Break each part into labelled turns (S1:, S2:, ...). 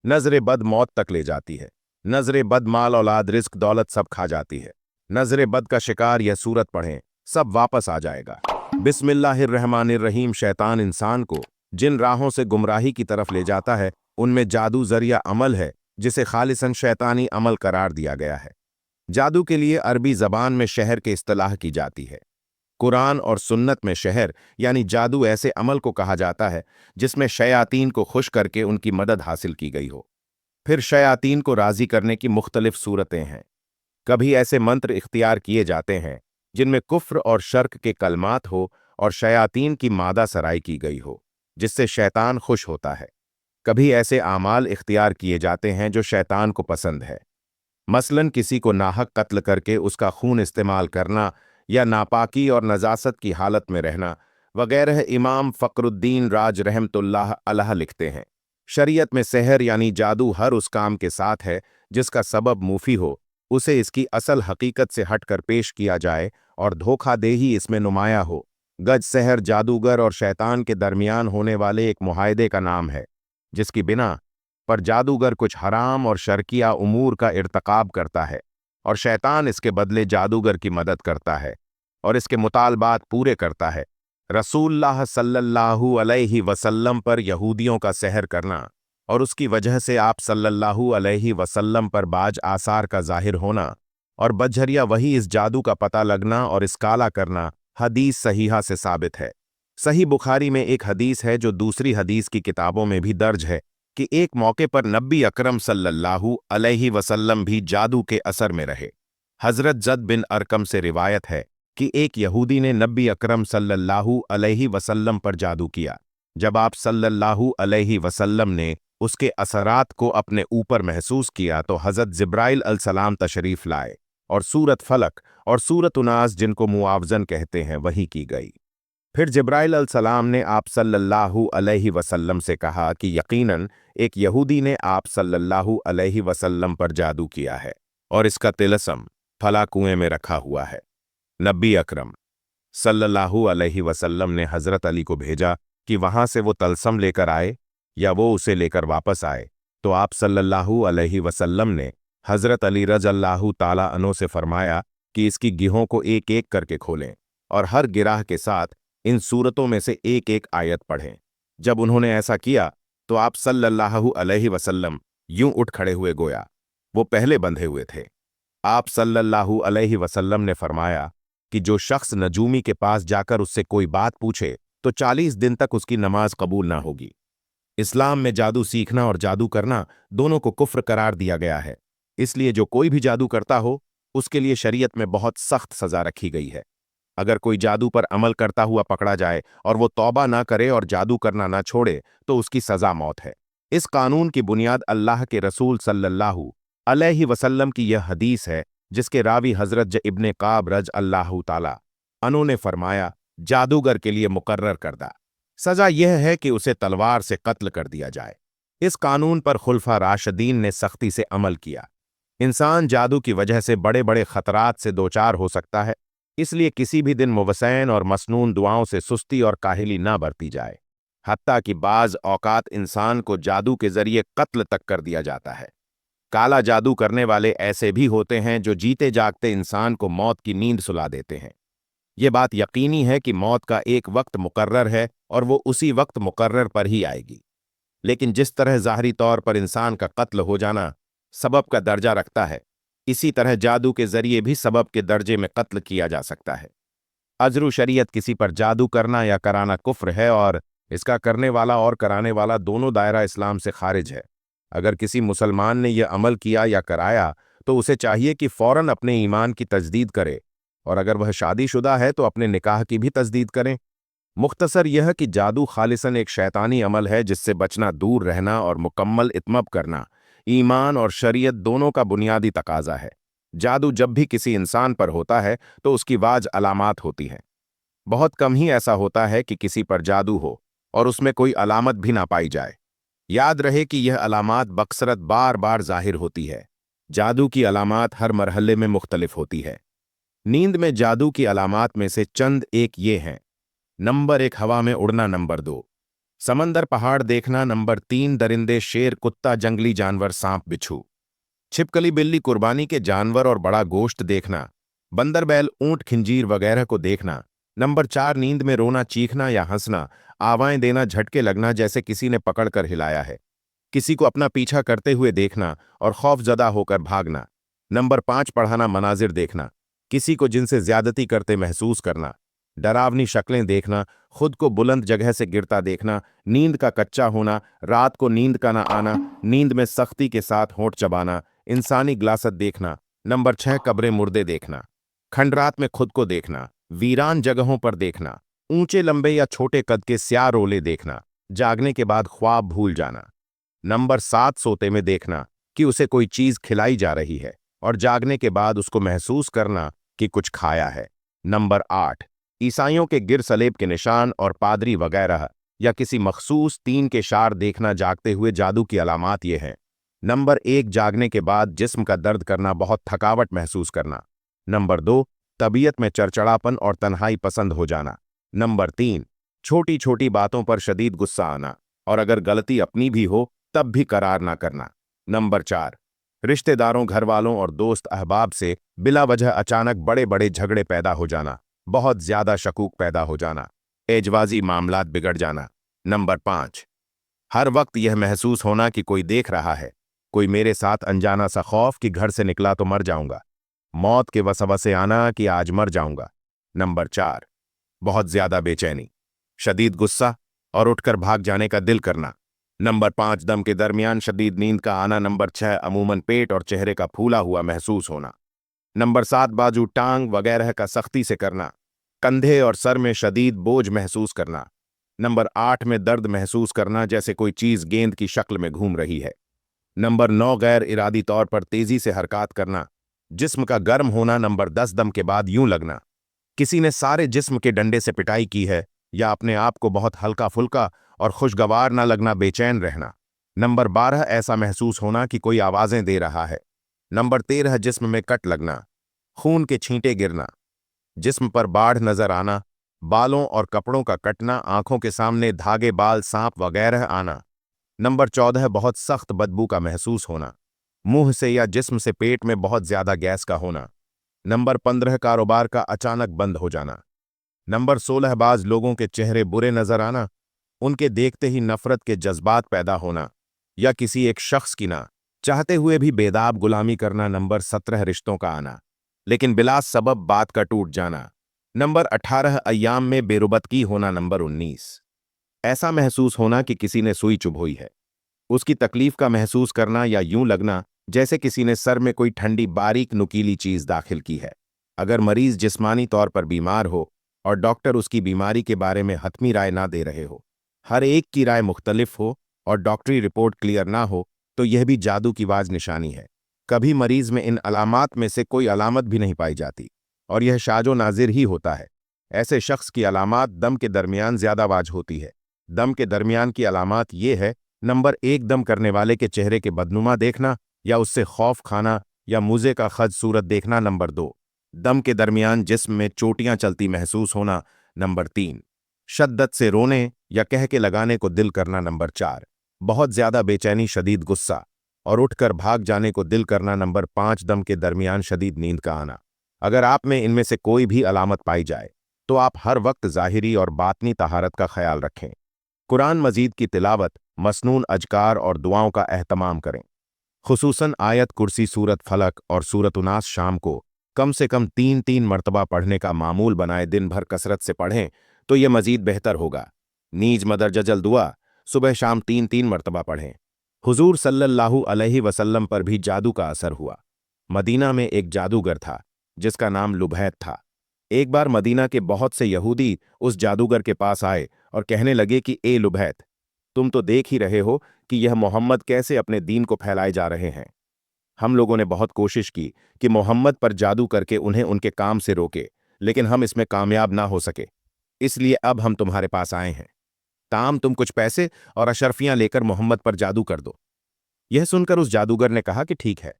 S1: नजर बद मौत तक ले जाती है। नजर बद माल औलाद रिस्क दौलत सब खा जाती है। नजर बद का शिकार यह सूरत पढ़ें, सब वापस आ जाएगा। बिस्मिल्लाहिर्रहमानिर्रहीम। शैतान इंसान को जिन राहों से गुमराही की तरफ ले जाता है, उनमें जादू जरिया अमल है, जिसे खालिसन शैतानी अमल करार दिया गया है। जादू के लिए अरबी जबान में शहर की इस्तिलाह की जाती है। कुरान और सुन्नत में शहर यानी जादू ऐसे अमल को कहा जाता है जिसमें शयातीन को खुश करके उनकी मदद हासिल की गई हो। फिर शयातीन को राजी करने की मुख्तलिफ सूरतें हैं। कभी ऐसे मंत्र इख्तियार किए जाते हैं जिनमें कुफ्र और शर्क के कलमात हो और शयातीन की मादा सराई की गई हो, जिससे शैतान खुश होता है। कभी ऐसे आमाल इख्तियार किए जाते हैं जो शैतान को पसंद है। मसलन किसी को नाहक कत्ल करके उसका खून इस्तेमाल करना या नापाकी और नजासत की हालत में रहना वगैरह। इमाम फकरुद्दीन राज रहमतुल्लाह अलैह लिखते हैं, शरीयत में सहर यानी जादू हर उस काम के साथ है जिसका सबब मुफी हो, उसे इसकी असल हकीकत से हटकर पेश किया जाए और धोखादेही इसमें नुमाया हो। गज सहर जादूगर और शैतान के दरमियान होने वाले एक मुआहदे का नाम है, जिसकी बिना पर जादूगर कुछ हराम और शर्किया उमूर का इर्तकाब करता है और शैतान इसके बदले जादूगर की मदद करता है और इसके मुतालबात पूरे करता है। रसूलुल्लाह सल्लल्लाहु अलैहि वसल्लम पर यहूदियों का सहर करना और उसकी वजह से आप सल्लल्लाहु अलैहि वसल्लम पर बाज आसार का जाहिर होना और बजरिया वही इस जादू का पता लगना और इस काला करना हदीस सहीहा से साबित है। सही बुखारी में एक हदीस है जो दूसरी हदीस की किताबों में भी दर्ज है कि एक मौके पर नबी अकरम सल्लल्लाहु अलैहि वसल्लम भी जादू के असर में रहे। हजरत जद बिन अरकम से रिवायत है कि एक यहूदी ने नबी अकरम सल्लल्लाहु अलैहि वसल्लम पर जादू किया। जब आप सल्लल्लाहु अलैहि वसल्लम ने उसके असरात को अपने ऊपर महसूस किया तो हजरत जिब्राइल अलैहिस्सलाम तशरीफ लाए और सूरत फलक और सूरत उनास, जिनको मुआवजन कहते हैं, वही की गई। फिर जिब्राइल अलैहिस्सलाम ने आप सल्लल्लाहु अलैहि वसल्लम से कहा कि यकीनन एक यहूदी ने आप सल्लल्लाहु अलैहि वसल्लम पर जादू किया है और इसका तिलस्म फला कुएं में रखा हुआ है। नबी अकरम सल्लल्लाहु अलैहि वसल्लम ने हजरत अली को भेजा कि वहां से वो तलस्म लेकर आए या वो उसे लेकर वापस आए, तो आप सल्लल्लाहु अलैहि वसल्लम ने हजरत अली रज़ियल्लाहु ताला अन्हु से फरमाया कि इसकी गिहों को एक एक करके खोलें और हर गिराह के साथ इन सूरतों में से एक एक आयत पढ़ें। जब उन्होंने ऐसा किया तो आप सल्लल्लाहु अलैहि वसल्लम यूं उठ खड़े हुए गोया वो पहले बंधे हुए थे। आप सल्लल्लाहु अलैहि वसल्लम ने फरमाया कि जो शख्स नजूमी के पास जाकर उससे कोई बात पूछे तो 40 दिन तक उसकी नमाज कबूल ना होगी। इस्लाम में जादू सीखना और जादू करना दोनों को कुफ्र करार दिया गया है, इसलिए जो कोई भी जादू करता हो उसके लिए शरीयत में बहुत सख्त सजा रखी गई है। अगर कोई जादू पर अमल करता हुआ पकड़ा जाए और वो तौबा ना करे और जादू करना ना छोड़े तो उसकी सजा मौत है। इस कानून की बुनियाद अल्लाह के रसूल सल्लल्लाहु अलैहि वसल्लम की यह हदीस है, जिसके रावी हजरत इब्ने काब रज अल्लाहु ताला अन्हु ने फरमाया, जादूगर के लिए मुकर्रर करदा सजा यह है कि उसे तलवार से कत्ल कर दिया जाए। इस कानून पर खुलफा राशिदीन ने सख्ती से अमल किया। इंसान जादू की वजह से बड़े बड़े खतरात से दोचार हो सकता है, इसलिए किसी भी दिन मुवस्सैन और मसनून दुआओं से सुस्ती और काहिली ना बरती जाए। हत्ता कि बाज औकात इंसान को जादू के जरिए कत्ल तक कर दिया जाता है। काला जादू करने वाले ऐसे भी होते हैं जो जीते जागते इंसान को मौत की नींद सुला देते हैं। ये बात यकीनी है कि मौत का एक वक्त मुकर्रर है और वो उसी वक्त मुकर्रर पर ही आएगी। लेकिन जिस तरह ज़ाहरी तौर पर इंसान का कत्ल हो जाना सबब का दर्जा रखता है, इसी तरह जादू के जरिए भी सबब के दर्जे में कत्ल किया जा सकता है। अजरू शरीयत किसी पर जादू करना या कराना कुफ्र है और इसका करने वाला और कराने वाला दोनों दायरा इस्लाम से खारिज है। अगर किसी मुसलमान ने यह अमल किया या कराया तो उसे चाहिए कि फौरन अपने ईमान की तजदीद करे, और अगर वह शादीशुदा है तो अपने निकाह की भी तजदीद करें। मुख्तसर यह कि जादू खालिसन एक शैतानी अमल है जिससे बचना, दूर रहना और मुकम्मल इत्मब करना ईमान और शरीयत दोनों का बुनियादी तकाजा है। जादू जब भी किसी इंसान पर होता है तो उसकी वाज अलामात होती हैं। बहुत कम ही ऐसा होता है कि किसी पर जादू हो और उसमें कोई अलामत भी ना पाई जाए। याद रहे कि यह अलामात बकसरत बार बार जाहिर होती है। जादू की अलामात हर मरहले में मुख्तलिफ होती है। नींद में जादू की अलामात में से चंद एक ये हैं। नंबर 1, हवा में उड़ना। नंबर 2, समंदर पहाड़ देखना। नंबर 3 दरिंदे, शेर, कुत्ता, जंगली जानवर, सांप, बिच्छू। छिपकली बिल्ली, कुर्बानी के जानवर और बड़ा गोश्त देखना। बंदर, बैल, ऊंट, खिंजीर वगैरह को देखना। नंबर 4 नींद में रोना, चीखना या हंसना, आवाएं देना, झटके लगना जैसे किसी ने पकड़कर हिलाया है। किसी को अपना पीछा करते हुए देखना और खौफजदा होकर भागना। नंबर 5 पढ़ाना, मनाजिर देखना, किसी को जिनसे ज्यादती करते महसूस करना। डरावनी शक्लें देखना, खुद को बुलंद जगह से गिरता देखना, नींद का कच्चा होना, रात को नींद का ना आना, नींद में सख्ती के साथ होंठ चबाना, इंसानी ग्लासत देखना। नंबर 6 कब्रें मुर्दे देखना, खंडरात में खुद को देखना, वीरान जगहों पर देखना, ऊंचे लंबे या छोटे कद के स्याह रोले देखना, जागने के बाद ख्वाब भूल जाना। नंबर 7 सोते में देखना कि उसे कोई चीज खिलाई जा रही है और जागने के बाद उसको महसूस करना कि कुछ खाया है। नंबर 8 ईसाइयों के गिर सलेब के निशान और पादरी वगैरह या किसी मखसूस तीन के शार देखना जागते हुए जादू की अलामात ये हैं। नंबर 1 जागने के बाद जिस्म का दर्द करना, बहुत थकावट महसूस करना। नंबर 2 तबीयत में चरचड़ापन और तन्हाई पसंद हो जाना। नंबर 3 छोटी छोटी बातों पर शदीद गुस्सा आना और अगर गलती अपनी भी हो तब भी करार ना करना। नंबर 4 रिश्तेदारों, घर वालों और दोस्त अहबाब से बिला वजह अचानक बड़े बड़े झगड़े पैदा हो जाना, बहुत ज्यादा शकूक पैदा हो जाना, एजवाजी मामलात बिगड़ जाना। नंबर 5 हर वक्त यह महसूस होना कि कोई देख रहा है, कोई मेरे साथ, अनजाना सा खौफ कि घर से निकला तो मर जाऊंगा, मौत के वसवसे आना कि आज मर जाऊंगा। नंबर 4 बहुत ज्यादा बेचैनी, शदीद गुस्सा और उठकर भाग जाने का दिल करना। नंबर 5 दम के दरमियान शदीद नींद का आना। नंबर 6 अमूमन पेट और चेहरे का फूला हुआ महसूस होना। नंबर 7 बाजू, टांग वगैरह का सख्ती से करना, कंधे और सर में शदीद बोझ महसूस करना। नंबर 8 में दर्द महसूस करना जैसे कोई चीज गेंद की शक्ल में घूम रही है। नंबर 9 गैर इरादी तौर पर तेजी से हरकत करना, जिस्म का गर्म होना। नंबर 10 दम के बाद यूं लगना किसी ने सारे जिस्म के डंडे से पिटाई की है या अपने आप को बहुत हल्का फुल्का और खुशगवार ना लगना, बेचैन रहना। नंबर 12 ऐसा महसूस होना कि कोई आवाजें दे रहा है। नंबर 13 जिस्म में कट लगना, खून के छींटे गिरना, जिस्म पर बाढ़ नजर आना, बालों और कपड़ों का कटना, आंखों के सामने धागे, बाल, सांप वगैरह आना। नंबर 14 बहुत सख्त बदबू का महसूस होना, मुंह से या जिस्म से पेट में बहुत ज्यादा गैस का होना। नंबर 15 कारोबार का अचानक बंद हो जाना। नंबर 16 बाज लोगों के चेहरे बुरे नजर आना, उनके देखते ही नफरत के जज्बात पैदा होना या किसी एक शख्स की ना चाहते हुए भी बेदाब गुलामी करना। नंबर 17 रिश्तों का आना लेकिन बिला सबब बात का टूट जाना। नंबर 18 अय्याम में बेरुबतकी होना। नंबर 19 ऐसा महसूस होना कि किसी ने सुई चुभोई है, उसकी तकलीफ का महसूस करना या यूं लगना जैसे किसी ने सर में कोई ठंडी बारीक नुकीली चीज दाखिल की है। अगर मरीज जिस्मानी तौर पर बीमार हो और डॉक्टर उसकी बीमारी के बारे में हतमी राय ना दे रहे हो, हर एक की राय मुख्तलिफ हो और डॉक्टरी रिपोर्ट क्लियर ना हो, तो यह भी जादू की वाज निशानी है। कभी मरीज में इन अलामात में से कोई अलामत भी नहीं पाई जाती और यह शाजो नाजिर ही होता है। ऐसे शख्स की अलामात दम के दरमियान ज्यादा वाज होती है। दम के दरमियान की अलामात ये है। नंबर 1 दम करने वाले के चेहरे के बदनुमा देखना या उससे खौफ खाना या मुझे का खद सूरत देखना। नंबर 2 दम के दरमियान जिस्म में चोटियां चलती महसूस होना। नंबर 3 शद्दत से रोने या कह के लगाने को दिल करना। नंबर 4 बहुत ज्यादा बेचैनी, शदीद गुस्सा और उठकर भाग जाने को दिल करना। नंबर 5 दम के दरमियान शदीद नींद का आना। अगर आप में इनमें से कोई भी अलामत पाई जाए तो आप हर वक्त ज़ाहिरी और बातनी तहारत का ख्याल रखें। कुरान मजीद की तिलावत, मसनून अजकार और दुआओं का एहतमाम करें। खुसूसन आयत कुर्सी, सूरत फलक और सूरत उनास शाम को कम से कम 3-3 मरतबा पढ़ने का मामूल बनाए। दिन भर कसरत से पढ़ें तो यह मजीद बेहतर होगा। नीज मदरजल दुआ सुबह शाम 3-3 मरतबा पढ़ें। हुजूर सल्लल्लाहु अलैहि वसल्लम पर भी जादू का असर हुआ। मदीना में एक जादूगर था जिसका नाम लुबैद था। एक बार मदीना के बहुत से यहूदी उस जादूगर के पास आए और कहने लगे कि ए लुबैद, तुम तो देख ही रहे हो कि यह मोहम्मद कैसे अपने दीन को फैलाए जा रहे हैं। हम लोगों ने बहुत कोशिश की कि मोहम्मद पर जादू करके उन्हें उनके काम से रोके, लेकिन हम इसमें कामयाब ना हो सके। इसलिए अब हम तुम्हारे पास आए हैं। ताम तुम कुछ पैसे और अशरफियां लेकर मोहम्मद पर जादू कर दो। यह सुनकर उस जादूगर ने कहा कि ठीक है,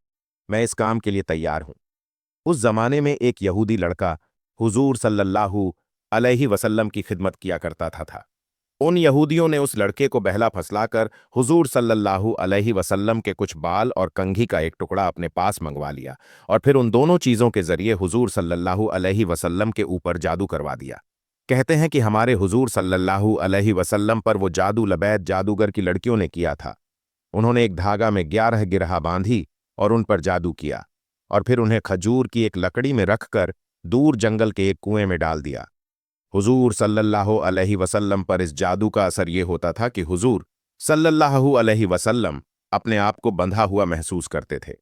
S1: मैं इस काम के लिए तैयार हूं। उस जमाने में एक यहूदी लड़का हुजूर सल्लल्लाहु अलैहि वसल्लम की खिदमत किया करता था। उन यहूदियों ने उस लड़के को बहला फसलाकर हुजूर सल्लल्लाहु अलैहि वसल्लम के कुछ बाल और कंघी का एक टुकड़ा अपने पास मंगवा लिया और फिर उन दोनों चीज़ों के जरिए हुजूर सल्लल्लाहु अलैहि वसल्लम के ऊपर जादू करवा दिया। कहते हैं कि हमारे हुजूर सल्लल्लाहु अलैहि वसल्लम पर वो जादू लबैद जादूगर की लड़कियों ने किया था। उन्होंने एक धागा में 11 गिरहा बांधी और उन पर जादू किया और फिर उन्हें खजूर की एक लकड़ी में रखकर दूर जंगल के एक कुएं में डाल दिया। हुजूर सल्लल्लाहु अलैहि वसल्लम पर इस जादू का असर ये होता था कि हुजूर सल्लल्लाहु अलैहि वसल्लम अपने आप को बंधा हुआ महसूस करते थे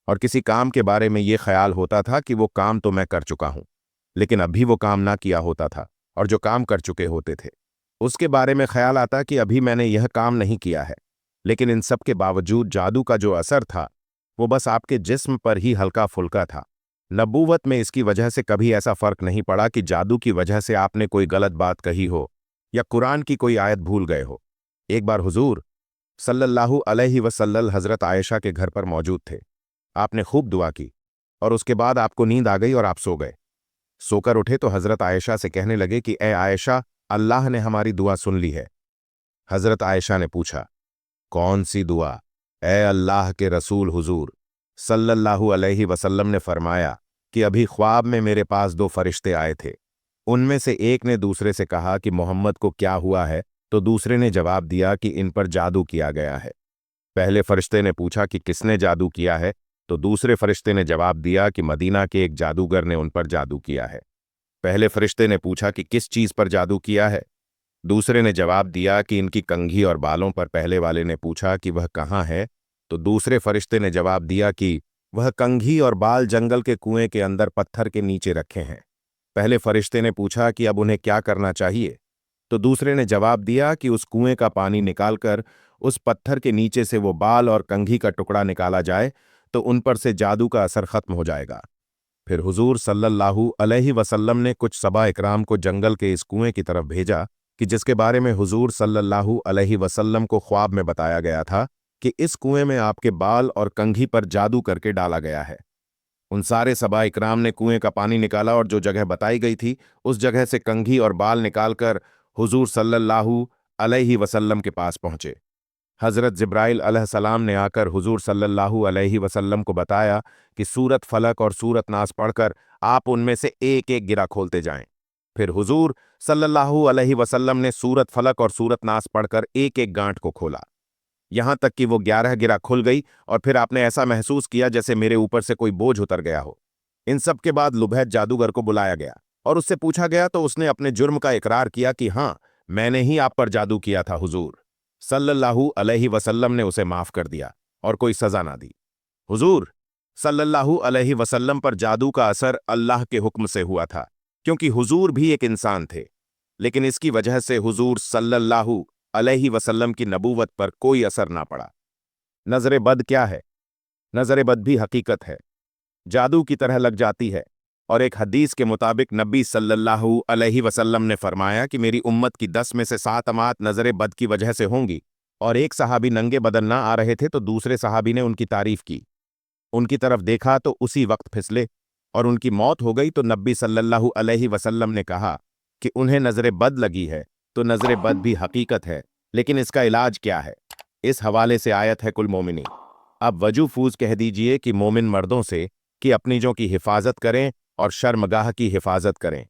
S1: और किसी काम के बारे में ये ख्याल होता था कि वो काम तो मैं कर चुका हूं, लेकिन अभी वो काम ना किया होता था, और जो काम कर चुके होते थे उसके बारे में ख्याल आता कि अभी मैंने यह काम नहीं किया है। लेकिन इन सब के बावजूद जादू का जो असर था वो बस आपके जिस्म पर ही हल्का फुल्का था। नबूवत में इसकी वजह से कभी ऐसा फर्क नहीं पड़ा कि जादू की वजह से आपने कोई गलत बात कही हो या कुरान की कोई आयत भूल गए हो। एक बार हुजूर सल्लल्लाहु अलैहि वसल्लम हजरत आयशा के घर पर मौजूद थे। आपने खूब दुआ की और उसके बाद आपको नींद आ गई और आप सो गए। सोकर उठे तो हजरत आयशा से कहने लगे कि ए आयशा, अल्लाह ने हमारी दुआ सुन ली है। हजरत आयशा ने पूछा, कौन सी दुआ? ए अल्लाह के रसूल हुजूर सल्लल्लाहु अलैहि वसल्लम ने फरमाया कि अभी ख्वाब में मेरे पास 2 फरिश्ते आए थे। उनमें से एक ने दूसरे से कहा कि मोहम्मद को क्या हुआ है, तो दूसरे ने जवाब दिया कि इन पर जादू किया गया है। पहले फरिश्ते ने पूछा कि किसने जादू किया है, तो दूसरे फरिश्ते ने जवाब दिया कि मदीना के एक जादूगर ने उन पर जादू किया है। पहले फरिश्ते ने पूछा कि किस चीज पर जादू किया है, दूसरे ने जवाब दिया कि इनकी कंघी और बालों पर। पहले वाले ने पूछा कि वह कहाँ है, तो दूसरे फरिश्ते ने जवाब दिया कि वह कंघी और बाल जंगल के कुएं के अंदर पत्थर के नीचे रखे हैं। पहले फरिश्ते ने पूछा कि अब उन्हें क्या करना चाहिए, तो दूसरे ने जवाब दिया कि उस कुएं का पानी निकालकर उस पत्थर के नीचे से वो बाल और कंघी का टुकड़ा निकाला जाए तो उन पर से जादू का असर खत्म हो जाएगा। फिर हुजूर सल्लल्लाहु अलैहि वसल्लम ने कुछ सबा इकराम को जंगल के इस कुएं की तरफ भेजा कि जिसके बारे में हुजूर सल्लल्लाहु अलैहि वसल्लम को ख्वाब में बताया गया था कि इस कुएं में आपके बाल और कंघी पर जादू करके डाला गया है। उन सारे सबा इकराम ने कुएं का पानी निकाला और जो जगह बताई गई थी उस जगह से कंघी और बाल निकालकर हुजूर सल्लल्लाहु अलैहि वसल्लम के पास पहुंचे। हजरत जिब्राइल अलैहिस्सलाम ने आकर हुजूर सल्लल्लाहु अलैहि वसल्लम को बताया कि सूरत फलक और सूरत नास पढ़कर आप उनमें से एक एक गिरा खोलते जाएं। फिर हुजूर सल्लल्लाहु अलैहि वसल्लम ने सूरत फलक और सूरत नास पढ़कर एक एक गांठ को खोला, यहां तक कि वो 11 गिरा खुल गई और फिर आपने ऐसा महसूस किया जैसे मेरे ऊपर से कोई बोझ उतर गया हो। इन सब के बाद लुबैद जादूगर को बुलाया गया और उससे पूछा गया तो उसने अपने जुर्म का इकरार किया कि हां, मैंने ही आप पर जादू किया था। हुजूर सल्लल्लाहु अलैहि वसल्लम ने उसे माफ कर दिया और कोई सजा ना दी। हुजूर सल्लल्लाहु अलैहि वसल्लम पर जादू का असर अल्लाह के हुक्म से हुआ था, क्योंकि हुजूर भी एक इंसान थे, लेकिन इसकी वजह से हुजूर सल्लल्लाहु अलैहि वसल्लम की नबूवत पर कोई असर ना पड़ा। नजर बद क्या है? नजर बद भी हकीकत है, जादू की तरह लग जाती है। और एक हदीस के मुताबिक नबी सल्लल्लाहु अलैहि वसल्लम ने फरमाया कि मेरी उम्मत की 10 में से 7 अमात नजर बद की वजह से होंगी। और एक सहाबी नंगे बदन ना आ रहे थे तो दूसरे सहाबी ने उनकी तारीफ की, उनकी तरफ देखा तो उसी वक्त फिसले और उनकी मौत हो गई। तो नबी सल्लल्लाहु अलैहि वसल्लम ने कहा कि उन्हें नजर बद लगी है, तो नजर बद भी हकीकत है, लेकिन इसका इलाज क्या है? इस हवाले से आयत है कुल मोमिनी। अब वजू फूज कह दीजिए कि मोमिन मर्दों से कि अपनी जो की हिफाजत करें और शर्मगाह की हिफाजत करें।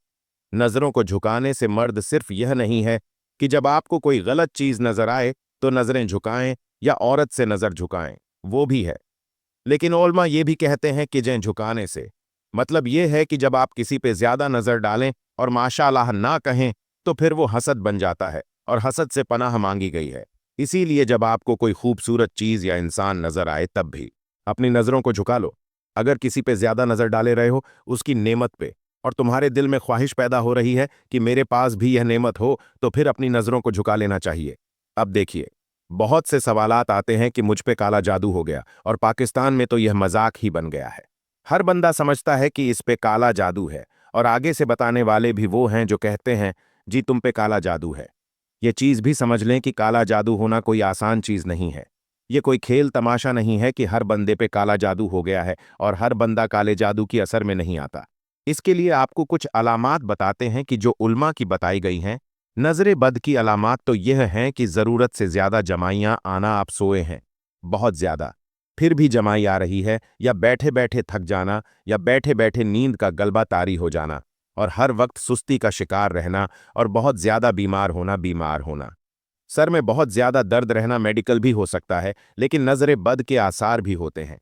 S1: नजरों को झुकाने से मर्द सिर्फ यह नहीं है कि जब आपको कोई गलत चीज नजर आए तो नजरें झुकाएं या औरत से नजर झुकाएं, वो भी है, लेकिन ओलमा ये भी कहते हैं कि जें झुकाने से मतलब ये है कि जब आप किसी पे ज्यादा नजर डालें और माशाअल्लाह ना कहें तो फिर वो हसद बन जाता है और हसद से पनाह मांगी गई है। इसीलिए जब आपको कोई खूबसूरत चीज या इंसान नजर आए तब भी अपनी नजरों को झुका लो। अगर किसी पे ज्यादा नजर डाले रहे हो उसकी नेमत पे और तुम्हारे दिल में ख्वाहिश पैदा हो रही है कि मेरे पास भी यह नेमत हो, तो फिर अपनी नजरों को झुका लेना चाहिए। अब देखिए, बहुत से सवालात आते हैं कि मुझ पे काला जादू हो गया, और पाकिस्तान में तो यह मजाक ही बन गया है। हर बंदा समझता है कि इस पे काला जादू है, और आगे से बताने वाले भी वो हैं जो कहते हैं जी तुम पे काला जादू है। ये चीज भी समझ लें कि काला जादू होना कोई आसान चीज नहीं है। ये कोई खेल तमाशा नहीं है कि हर बंदे पे काला जादू हो गया है और हर बंदा काले जादू की असर में नहीं आता। इसके लिए आपको कुछ अलामात बताते हैं कि जो उल्मा की बताई गई हैं, नजर बद की अलामात तो यह हैं कि ज़रूरत से ज़्यादा जमाइयाँ आना। आप सोए हैं बहुत ज़्यादा, फिर भी जमाई आ रही है, या बैठे बैठे थक जाना, या बैठे बैठे नींद का गलबा तारी हो जाना, और हर वक्त सुस्ती का शिकार रहना, और बहुत ज़्यादा बीमार होना। सर में बहुत ज़्यादा दर्द रहना मेडिकल भी हो सकता है, लेकिन नजर बद के आसार भी होते हैं।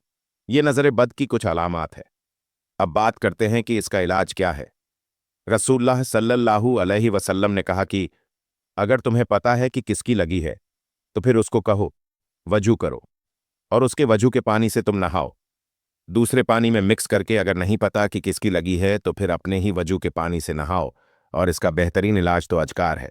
S1: ये नजर बद की कुछ अलामात है। अब बात करते हैं कि इसका इलाज क्या है। रसूलुल्लाह सल्लल्लाहु अलैहि वसल्लम ने कहा कि अगर तुम्हें पता है कि किसकी लगी है तो फिर उसको कहो वजू करो, और उसके वजू के पानी से तुम नहाओ। दूसरे पानी में मिक्स करके अगर नहीं पता कि किसकी लगी है तो फिर अपने ही वजू के पानी से नहाओ। और इसका बेहतरीन इलाज तो अजकार है।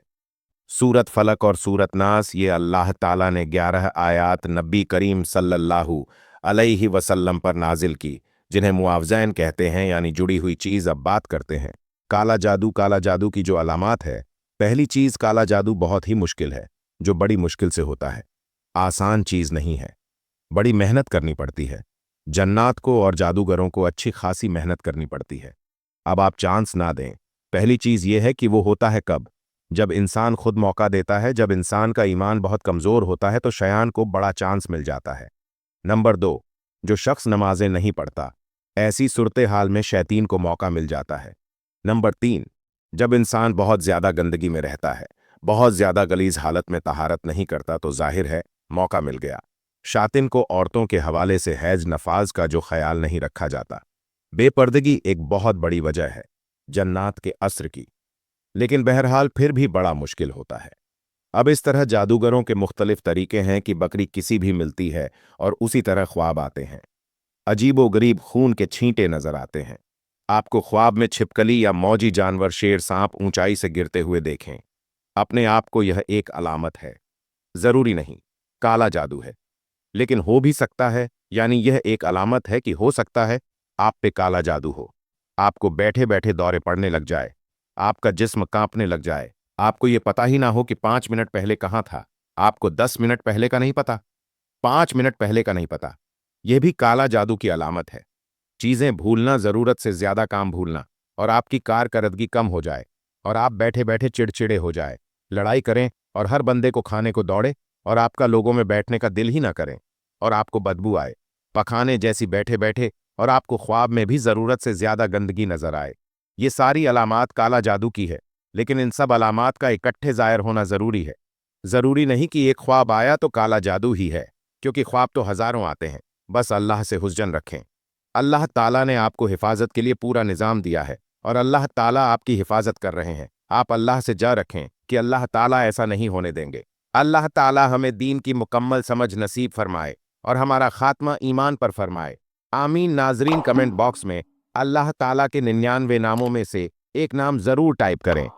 S1: सूरत फलक और सूरत नास, ये अल्लाह ताला ने 11 आयात नबी करीम सल्लल्लाहु अलैहि वसल्लम पर नाजिल की, जिन्हें मुआवज़ैन कहते हैं, यानी जुड़ी हुई चीज़। अब बात करते हैं काला जादू की जो अलामात है। पहली चीज़, काला जादू बहुत ही मुश्किल है, जो बड़ी मुश्किल से होता है। आसान चीज़ नहीं है, बड़ी मेहनत करनी पड़ती है। जन्नात को और जादूगरों को अच्छी खासी मेहनत करनी पड़ती है। अब आप चांस ना दें। पहली चीज़ ये है कि वो होता है कब? जब इंसान खुद मौका देता है। जब इंसान का ईमान बहुत कमज़ोर होता है तो शैतान को बड़ा चांस मिल जाता है। नंबर 2, जो शख्स नमाजें नहीं पढ़ता, ऐसी सूरत हाल में शैतान को मौका मिल जाता है। नंबर 3, जब इंसान बहुत ज़्यादा गंदगी में रहता है, बहुत ज़्यादा गलीज हालत में तहारत नहीं करता, तो जाहिर है मौका मिल गया। शातिन को औरतों के हवाले से हैज नफाज का जो ख्याल नहीं रखा जाता। बेपर्दगी एक बहुत बड़ी वजह है जन्नात के असर की, लेकिन बहरहाल फिर भी बड़ा मुश्किल होता है। अब इस तरह जादूगरों के मुख्तलिफ तरीके हैं कि बकरी किसी भी मिलती है और उसी तरह ख्वाब आते हैं। अजीबो गरीब खून के छींटे नजर आते हैं। आपको ख्वाब में छिपकली या मौजी जानवर, शेर, सांप ऊंचाई से गिरते हुए देखें। अपने आप को यह एक अलामत है। जरूरी नहीं काला जादू है, लेकिन हो भी सकता है, यानी यह एक अलामत है कि हो सकता है आप पे काला जादू हो। आपको बैठे बैठे दौरे पड़ने लग जाए, आपका जिस्म कांपने लग जाए, आपको यह पता ही ना हो कि 5 मिनट पहले कहाँ था, आपको 10 मिनट पहले का नहीं पता, 5 मिनट पहले का नहीं पता। यह भी काला जादू की अलामत है। चीजें भूलना, जरूरत से ज्यादा काम भूलना, और आपकी कारकर्दगी कम हो जाए, और आप बैठे बैठे चिड़चिड़े हो जाए, लड़ाई करें और हर बंदे को खाने को दौड़े, और आपका लोगों में बैठने का दिल ही ना करें, और आपको बदबू आए पखाने जैसी बैठे बैठे, और आपको ख्वाब में भी जरूरत से ज्यादा गंदगी नजर आए। ये सारी अलामात काला जादू की है, लेकिन इन सब अलामात का इकट्ठे जाहिर होना जरूरी है। जरूरी नहीं कि एक ख्वाब आया तो काला जादू ही है, क्योंकि ख्वाब तो हजारों आते हैं। बस अल्लाह से हुज्जन रखें। अल्लाह ताला ने आपको हिफाजत के लिए पूरा निज़ाम दिया है, और अल्लाह ताला आपकी हिफाजत कर रहे हैं। आप अल्लाह से जा रखें कि अल्लाह ताला ऐसा नहीं होने देंगे। अल्लाह ताला हमें दीन की मुकम्मल समझ नसीब फरमाए और हमारा खात्मा ईमान पर फरमाए। आमीन। नाजरीन, कमेंट बॉक्स में अल्लाह ताला के 99 नामों में से एक नाम ज़रूर टाइप करें।